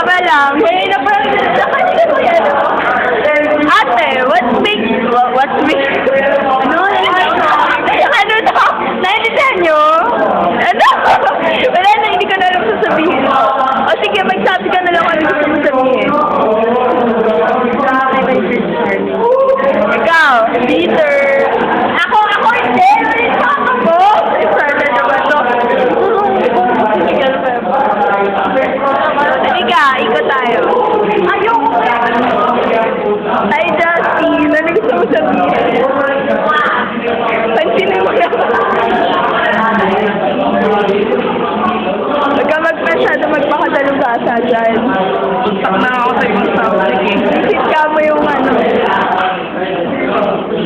Tama lang. Kaya na parang sa kanila ko yan. Ate, what's ano? Ano to? Naintindihan nyo? Ano? Wala na, hindi ko na alam sasabihin. O sige, magsabi ka na lang kung ano gusto mo sabihin. Ikaw, Peter. Ako hindi. Ako. Sana naman to. Halika, ikot tayo. Ayoko. Hi, Justin. Ano gusto mo sabihin? Pansinin mo yan. Huwag ka masyado magpakadalubasa dyan. Tak na ako sa yung sawa. Isit ka mo yung ano.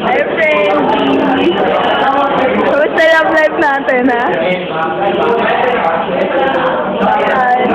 Hi, friend. Kamusta love life natin, ha? Ay.